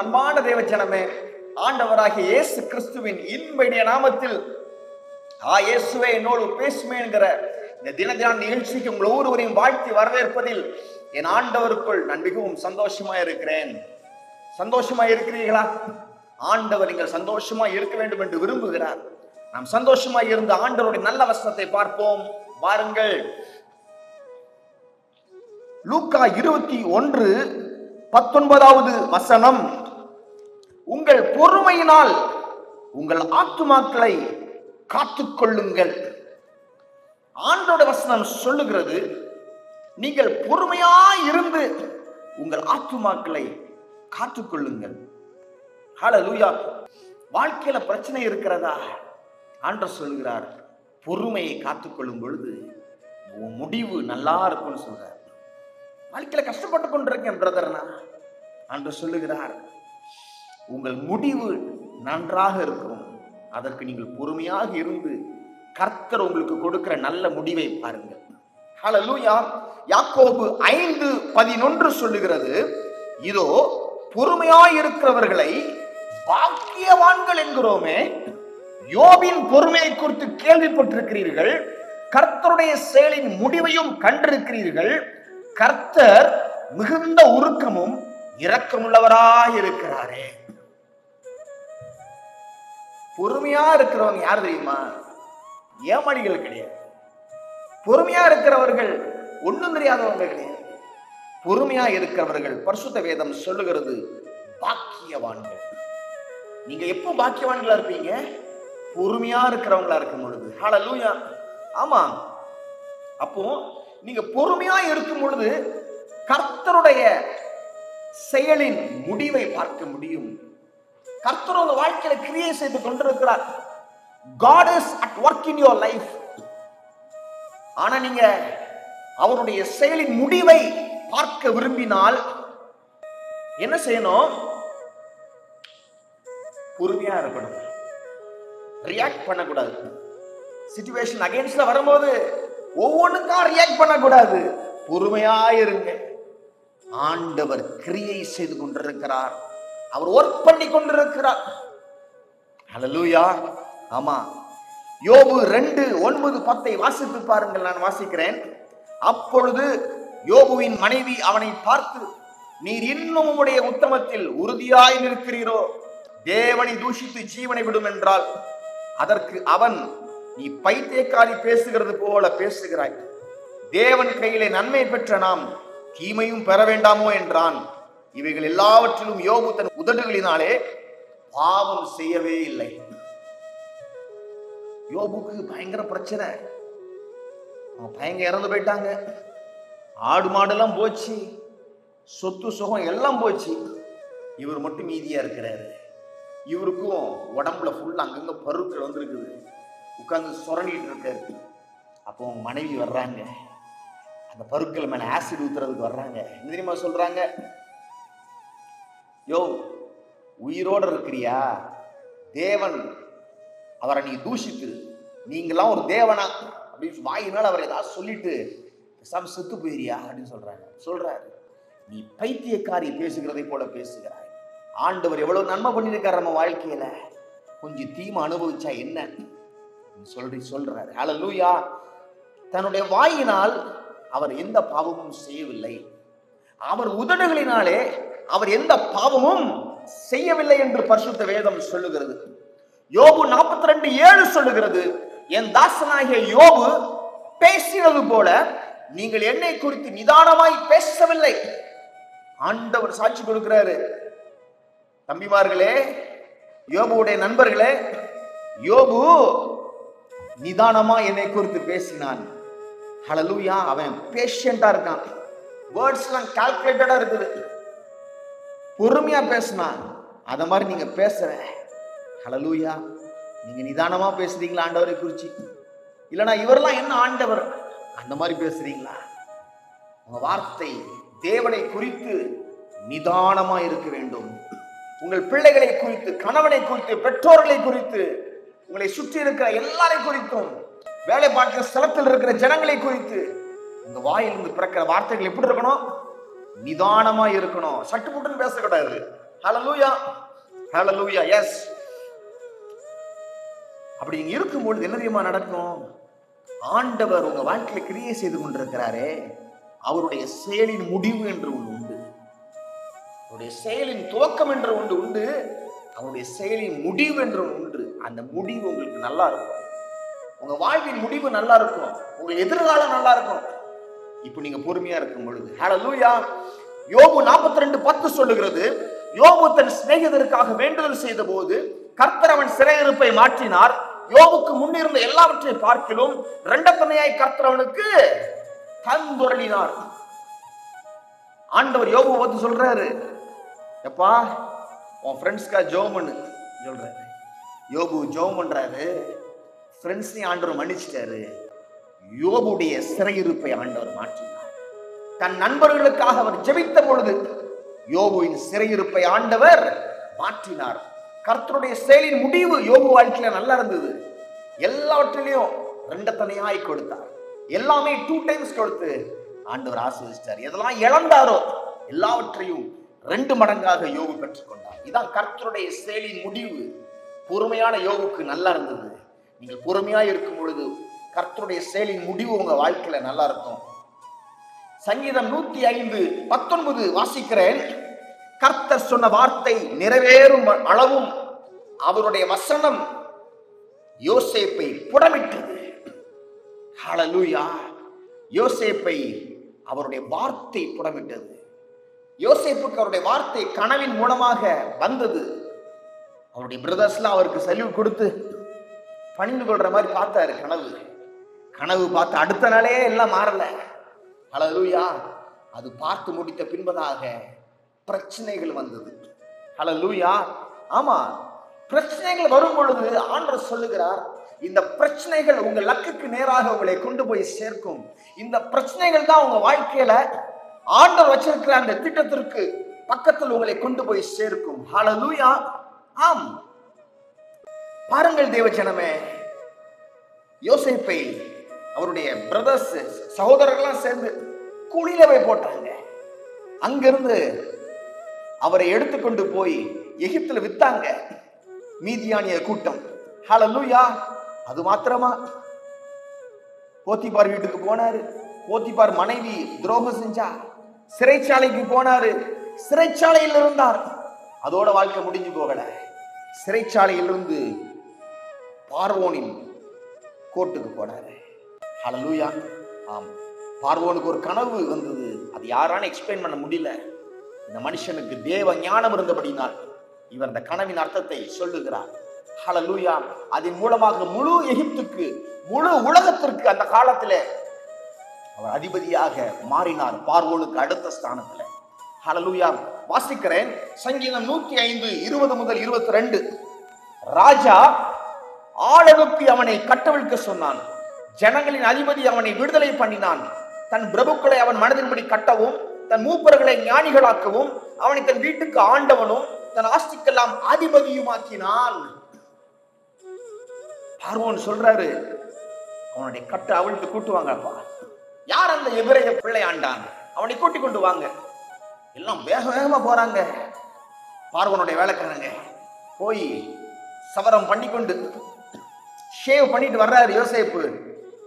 அன்பான தேவ ஜனமே, ஆண்டவராகிய இயேசு கிறிஸ்துவின் இன்பைய நாமத்தில் இயேசுவே என்னோடு பேசுமே என்கிற இந்த தின நிகழ்ச்சிக்கு உங்கள் ஒவ்வொருவரையும் வாழ்த்தி வரவேற்பதில் என் ஆண்டவருக்குள் நான் மிகவும் சந்தோஷமா இருக்கிறேன். சந்தோஷமா இருக்கிறீர்களா? ஆண்டவர் நீங்கள் சந்தோஷமா இருக்க வேண்டும் என்று விரும்புகிறார். நாம் சந்தோஷமா இருந்த ஆண்டவருடைய நல்ல வசனத்தை பார்ப்போம் வாருங்கள். லூக்கா 21:19 வசனம். உங்கள் பொறுமையினால் உங்கள் ஆத்துமாக்களை காத்துக்கொள்ளுங்கள். ஆண்டோட வசனம் சொல்லுகிறது, நீங்கள் பொறுமையாய் இருந்து உங்கள் ஆத்துமாக்களை காத்துக்கொள்ளுங்கள். ஹல்லேலூயா. வாழ்க்கையில பிரச்சனை இருக்கிறதா? ஆண்டவர் சொல்லுகிறார், பொறுமையை காத்துக்கொள்ளும் பொழுது உன் முடிவு நல்லா இருக்கும்னு சொல்றார். வாழ்க்கையில கஷ்டப்பட்டு கொண்டிருக்கேன் பிரதர்னா, ஆண்டவர் சொல்லுகிறார், உங்கள் முடிவு நன்றாக இருக்கும். அதற்கு நீங்கள் பொறுமையாக இருந்து கர்த்தர் உங்களுக்கு கொடுக்கிற நல்ல முடிவை பாருங்கள். ஹல்லேலூயா. யாக்கோபு 5:11 சொல்லுகிறது, இதோ பொறுமையாய் இருக்கிறவர்களை பாக்கியவான்கள் என்கிறோமே. யோபின் பொறுமையை குறித்து கேள்விப்பட்டிருக்கிறீர்கள், கர்த்தருடைய செயலின் முடிவையும் கண்டிருக்கிறீர்கள். கர்த்தர் மிகுந்த உருக்கமும் இரக்கமுள்ளவராய் இருக்கிறாரே. பொறுமையா இருக்கிறவங்க யார் தெரியுமா? ஏமாளிகள் கிடையாது. பொறுமையா இருக்கிறவர்கள் ஒண்ணும் தெரியாதவங்க கிடையாது. பொறுமையா இருக்கிறவர்கள் பரிசுத்த வேதம் சொல்லுகிறது பாக்கியவான்கள். நீங்க எப்போ பாக்கியவான்களா இருப்பீங்க? பொறுமையா இருக்கிறவங்களா இருக்கும் பொழுது. ஹல்லேலூயா. ஆமா, அப்போ நீங்க பொறுமையா இருக்கும் பொழுது கர்த்தருடைய செயலின் முடிவை பார்க்க முடியும். கர்த்தர் உங்க வாழ்க்கையில கிரியை செய்து கொண்டிருக்கிறார். God is at work in your life. ஆனா நீங்க அவருடைய செயலின் முடிவை பார்க்க விரும்பினால் என்ன செய்யணும்? பொறுமையா இருக்கணும். ரியாக்ட் பண்ணக்கூடாது. சிச்சுவேஷன் அகைன்ஸ்ட்ல வரும்போது ஒவ்வொன்றுக்கா ரியாக்ட் பண்ணக்கூடாது. பொறுமையா இருங்க. ஆண்டவர் கிரியை செய்து கொண்டிருக்கிறார். அவர் ஒர்க் பண்ணி கொண்டிருக்கிறார். ஹல்லேலூயா. ஆமா, யோபு 2:9-10 வாசித்து பாருங்கள். நான் வாசிக்கிறேன். அப்பொழுது யோபுவின் மனைவி அவனை பார்த்து, நீர் இன்னும் உம்முடைய உத்தமத்தில் உறுதியாய் நிற்கிறீரோ? தேவனை தூஷித்து ஜீவனை விடும் என்றால், அதற்கு அவன், நீ பைத்தியக்காரி பேசுகிறது போல பேசுகிறாய். தேவன் கையிலே நன்மை பெற்ற நாம் தீமையும் பெற வேண்டாமோ என்றான். இவைகள் எல்லாவற்றிலும் யோபு தன் உதடுகளினாலே பாவம் செய்யவே இல்லை. யோபுக்கு பயங்கர பிரச்சனை. பயங்க இறந்து போயிட்டாங்க. ஆடு மாடெல்லாம் போச்சு, சொத்து சுகம் எல்லாம் போச்சு. இவர் மட்டும் மீதியா இருக்கிறாரு. இவருக்கும் உடம்புல ஃபுல்லா அங்கங்க பருக்கள் வந்திருக்குது. உட்கார்ந்து சுரண்டிட்டு இருக்காரு. அப்போ மனைவி வர்றாங்க. அந்த பருக்கள் மேல ஆசிட் ஊத்துறதுக்கு வர்றாங்க. என்ன தெரியுமா சொல்றாங்க? யோ, உயிரோட இருக்கிறியா? தேவன் அவரை நீ தூஷித்து, நீங்களாம் ஒரு தேவனா அப்படின்னு வாயினால் அவர் ஏதாவது சொல்லிட்டு செத்து போயிரியா அப்படின்னு சொல்றாரு. நீ பைத்தியக்காரி பேசுகிறதை போல பேசுகிறாய். ஆண்டவர் எவ்வளவு நன்மை பண்ணியிருக்காரு நம்ம வாழ்க்கையில. கொஞ்சம் தீமை அனுபவிச்சா என்ன சொல்றாரு. ஹல்லேலூயா. தன்னுடைய வாயினால் அவர் எந்த பாவமும் செய்யவில்லை. அவர் உதடுகளினாலே அவர் எந்த பாவமும் செய்யவில்லை என்று பரிசுத்த வேதம் சொல்லுகிறது. யோபு 42:7 சொல்லுகிறது, என் தாசனாகிய யோபு பேசினது போல நீங்கள் என்னை குறித்து நிதானமாய் பேசவில்லை. ஆண்டவர் சாட்சி கொடுக்கிறாரு. தம்பிமார்களே, யோபுடைய நண்பர்களே, யோபு நிதானமா என்னை குறித்து பேசினான். ஹல்லேலூயா. அவன் பேஷண்டா இருக்கான். வேர்ட்ஸ் எல்லாம் கால்குலேட்டடா இருக்குது. பொறுமையா பேசினான். அத மாதிரி நீங்க பேசுற. ஹல்லேலூயா. நீங்க நிதானமா பேசுறீங்களா ஆண்டவரை குறிச்சு? இல்லனா இவரெல்லாம் என்ன ஆண்டவர் அந்த மாதிரி பேசுறீங்களா? உங்க வார்த்தை தேவனை குறித்து நிதானமா இருக்க வேண்டும். உங்கள் பிள்ளைகளை குறித்து, கணவனை குறித்து, பெற்றோர்களை குறித்து, உங்களை சுற்றி இருக்கிற எல்லாரை குறித்தும், வேலை பார்க்கிற ஸ்தலத்தில் இருக்கிற ஜனங்களை குறித்து உங்க வாயிலிருந்து பிறக்கிற வார்த்தைகள் எப்படி இருக்கணும்? நிதானமா இருக்கணும். சட்டுப்புட்டுன்னு பேசக்கூடாது. ஹல்லேலூயா, ஹல்லேலூயா. எஸ், அப்படி நீங்க இருக்கும் பொழுது என்ன தெரியுமா நடக்கும்? ஆண்டவர் உங்க வாழ்க்கையில கிரியை செய்து கொண்டிருக்கிறாரே, அவருடைய செயலின் முடிவு என்று ஒன்று உண்டு, அவருடைய செயலின் துவக்கம் என்று ஒன்று உண்டு, அவருடைய செயலின் முடிவு என்று ஒன்று. அந்த முடிவு உங்களுக்கு நல்லா இருக்கும், உங்க வாழ்வின் முடிவு நல்லா இருக்கும், உங்க எதிர்காலம் நல்லா இருக்கும். இப்ப நீங்க பொறுமையா இருக்கும் பொழுது. ஹல்லேலூயா. யோபு 42:10 சொல்லுகிறது, யோபு தன் சிநேகிதருக்காக வேண்டுதல் செய்த போது கர்த்தர் அவன் சிறையிருப்பை மாற்றினார். யோபுக்கு முன்னிருந்த எல்லாவற்றை பார்க்கிலும் இரண்டத்தனையாய் கர்த்தர் அவனுக்கு தந்துரளினார். ஆண்டவர் யோபு பார்த்து சொல்றாரு, எப்பா உன் ஃப்ரெண்ட்ஸ்க்கா ஜெபம் பண்ணு சொல்றாரு. யோபு ஜெபம் பண்றாரு, ஃப்ரெண்ட்ஸையும் ஆண்டவர் மன்னிச்சிட்டாரு. யோபுடைய சிறையிருப்பை ஆண்டவர் மாற்றினார். தன் நண்பர்களுக்காக அவர் ஜெபித்த பொழுது யோபுவின் சிறையிருப்பை ஆண்டவர் மாற்றினார். கர்த்தருடைய செயலின் முடிவு யோபு வாழ்க்கையில நல்லா இருந்தது. எல்லாவற்றிலையும் இரண்டத்தனையாய் கொடுத்தார். எல்லாமே 2 டைம்ஸ் கொடுத்து ஆண்டவர் ஆசீர்வதித்தார். எதெல்லாம் இழந்தாரோ எல்லாவற்றையும் 2 மடங்காக யோபு பெற்றுக்கொண்டார். இதான் கர்த்தருடைய செயலின் முடிவு. பொறுமையான யோபுக்கு நல்லா இருந்தது. நீங்கள் பொறுமையா இருக்கும் பொழுது கர்த்தருடைய செயலின் முடிவு உங்க வாழ்க்கையில நல்லா இருக்கும். சங்கீதம் 105:19 வாசிக்கிறேன். கர்த்தர் சொன்ன வார்த்தை நிறைவேறும் அளவும் அவருடைய வசனம் யோசேப்பை புடமிட்டது. ஹல்லேலூயா. யோசேப்பை அவருடைய வார்த்தை புடமிட்டது. யோசேப்புக்கு அவருடைய வார்த்தை கனவின் மூலமாக வந்தது. அவருடைய பிரதர்ஸ்லாம் அவருக்கு சல்யூட் கொடுத்து பணிந்து கொள்ற மாதிரி பார்த்தாரு. கனவு பார்த்து அடுத்த நாளே எல்லாம் மாறல. ஹல்லேலூயா. அது பார்த்து முடித்த பின்பதாக பிரச்சனைகள் வந்தது. ஹல்லேலூயா. ஆமா, பிரச்சனைகள் வரும் பொழுது ஆண்டவர் சொல்லுகிறார், இந்த பிரச்சனைகள் உங்க லக்குக்கு நேராக உங்களை கொண்டு போய் சேர்க்கும். இந்த பிரச்சனைகள் தான் உங்க வாழ்க்கையில ஆண்டவர் வச்சிருக்கிற அந்த திட்டத்திற்கு பக்கத்தில் உங்களை கொண்டு போய் சேர்க்கும். ஹல்லேலூயா. ஆம், பாருங்கள் தேவஜனமே, யோசேப்பை அவருடைய பிரதர்ஸ் சகோதரர்கள்லாம் சேர்ந்து குழியில போய் போட்டாங்க. அங்கிருந்து அவரை எடுத்துக்கொண்டு போய் எகிப்துல வித்தாங்க மீதியானிய கூட்டம். ஹல்லேலூயா. அது மாத்திரமா, போத்திபார் வீட்டுக்கு போனாரு. போத்திபார் மனைவி துரோகம் செஞ்சா. சிறைச்சாலைக்கு போனாரு. சிறைச்சாலையில் இருந்தார். அதோட வாழ்க்கை முடிஞ்சு போகல. சிறைச்சாலையிலிருந்து பார்வோனின் கோர்ட்டுக்கு போனாரு. ஹல்லேலூயா. ஆம், பார்வோனுக்கு ஒரு கனவு வந்தது. அது யாரான எக்ஸ்பிளைன் பண்ண முடியல. இந்த மனுஷனுக்கு தேவ ஞானம் இருந்தபடினால் இவர் அந்த கனவின் அர்த்தத்தை சொல்லுகிறார். ஹல்லேலூயா. அதன் மூலமாக முழு எகிப்துக்கு, முழு உலகத்திற்கு அந்த காலத்தில் அவர் அதிபதியாக மாறினார், பார்வோனுக்கு அடுத்த ஸ்தானத்தில். ஹல்லேலூயா. வாசிக்கிறேன் சங்கீதம் 105:20-22. ராஜா ஆளனுப்பி அவனை கட்டவிழ்க்க சொன்னான். ஜனங்களின் அதிபதி அவனை விடுதலை பண்ணினான். தன் பிரபுக்களை அவன் மனதின்படி கட்டவும், தன் மூப்பர்களை ஞானிகளாக்கவும், அவனை தன் வீட்டுக்கு ஆண்டவனும் தன் ஆஸ்திக்கெல்லாம் அதிபதியுமாக்கினான். பார்வோன் சொல்றாரு, அவனுடைய கட்டை அவிழ்த்து கூட்டுவாங்கப்பா. யார் அந்த எபிரேய பிள்ளை ஆண்டான்? அவனை கூட்டி கொண்டு வாங்க. எல்லாம் வேக வேகமா போறாங்க. பார்வோனுடைய வேலைக்காரங்க போய் சவரம் பண்ணிக்கொண்டு ஷேவ் பண்ணிட்டு வர்றாரு. யோசேப்பு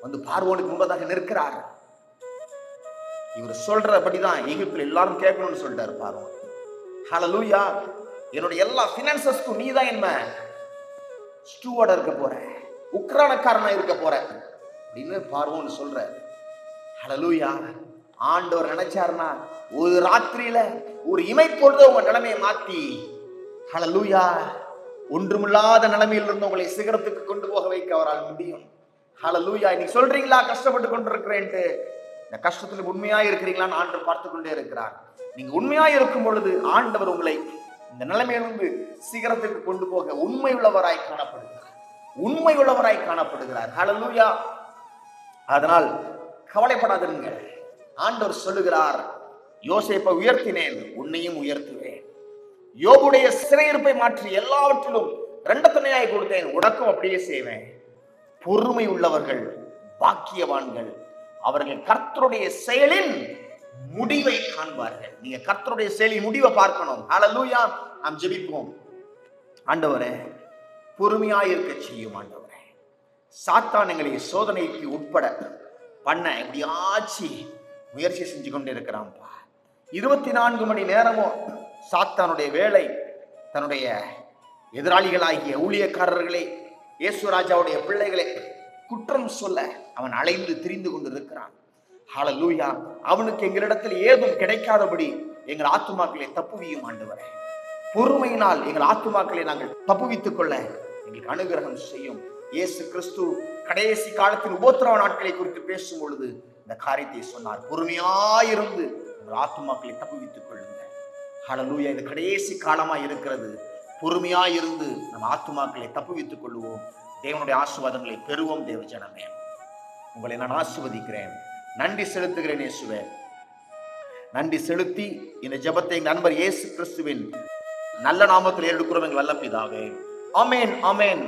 வந்து பார்வோனுக்கு முன்பதாக நிற்கிறார். இவர் சொல்றபடிதான் எகிப்துல எல்லாரும் கேட்கணும்னு சொல்லிட்டாரு பார்வோன். ஹல்லேலூயா. என்னுடைய எல்லா பினான்சஸ்க்கும் நீ தான் என்ன ஸ்டூவர்டா இருக்க போற, உக்ரானக்காரனா இருக்க போற அப்படின்னு பார்வோன் சொல்ற. ஹல்லேலூயா. ஆண்டவர் நினைச்சாருன்னா ஒரு ராத்திரியில ஒரு இமைப்பொழுது உங்க நிலைமையை மாத்தி, ஹல்லேலூயா, ஒன்றுமில்லாத நிலைமையில் இருந்து உங்களை சிகரத்துக்கு கொண்டு போக வைக்க அவரால் முடியும். ஹல்லேலூயா. இன்னைக்கு சொல்றீங்களா கஷ்டப்பட்டு கொண்டிருக்கிறேன்ட்டு? இந்த கஷ்டத்துல உண்மையா இருக்கிறீங்களான்னு ஆண்டவர் பார்த்து கொண்டே இருக்கிறார். நீங்க உண்மையா இருக்கும் பொழுது ஆண்டவர் உங்களை இந்த நிலைமையிலிருந்து சிகரத்துக்கு கொண்டு போக உண்மை உள்ளவராய் காணப்படுகிறார். உண்மை உள்ளவராய் காணப்படுகிறார். ஹல்லேலூயா. அதனால் கவலைப்படாதீங்க. ஆண்டவர் சொல்லுகிறார், யோசேப்பை உயர்த்தினேன், உன்னையும் உயர்த்துவேன். யோபுடைய சிறையிருப்பை மாற்றி எல்லாவற்றிலும் இரண்டத்தனையாய் கொடுத்தேன், உனக்கும் அப்படியே செய்வேன். பொறுமை உள்ளவர்கள் பாக்கியவான்கள், அவர்கள் கர்த்தருடைய செயலின் முடிவை காண்பார்கள். நீங்க கர்த்தருடைய செயலின் முடிவை பார்க்கணும். ஹல்லேலூயா. நாம் ஜெபிப்போம். ஆண்டவரே, பொறுமையாயிருக்க செய்யும் ஆண்டவரே. சாத்தான் எங்களை சோதனைக்கு உட்பட பண்ண எப்படியாச்சு முயற்சி செஞ்சு கொண்டு இருக்கிறான்ப்பா. 24 மணி நேரமும் சாத்தானுடைய வேலை தன்னுடைய எதிராளிகளாகிய ஊழியக்காரர்களே, இயேசுராஜாவுடைய பிள்ளைகளே குற்றம் சொல்ல அவன் அலைந்து திரிந்து கொண்டு இருக்கிறான். ஹல்லேலூயா. அவனுக்கு எங்களிடத்தில் ஏதும் கிடைக்காதபடி எங்கள் ஆத்துமாக்களை தப்புவியும் ஆண்டவரே. பொறுமையினால் எங்கள் ஆத்துமாக்களை நாங்கள் தப்புவித்துக் கொள்ள எங்களுக்கு அனுகிரகம் செய்யும். இயேசு கிறிஸ்து கடைசி காலத்தின் உபத்திரவ நாட்களை குறித்து பேசும் பொழுது இந்த காரியத்தை சொன்னார். பொறுமையாயிருந்து உங்கள் ஆத்துமாக்களை தப்புவித்துக் கொள்ளுங்க. ஹல்லேலூயா. இது கடைசி காலமா இருக்கிறது. பொறுமையாயிருந்து நம்ம ஆத்துமாக்களை தப்புவித்துக் கொள்வோம். தேவனுடைய ஆசீர்வாதங்களை பெறுவோம். தேவ ஜனமே, உங்களை நான் ஆசீர்வதிக்கிறேன். நன்றி செலுத்துகிறேன் இயேசுவே. நன்றி செலுத்தி இந்த ஜெபத்தை எங்கள் நண்பர் இயேசு கிறிஸ்துவின் நல்ல நாமத்தில் எடுக்கிறோம் எங்கள் வல்ல பிதாவே. ஆமென், ஆமென்.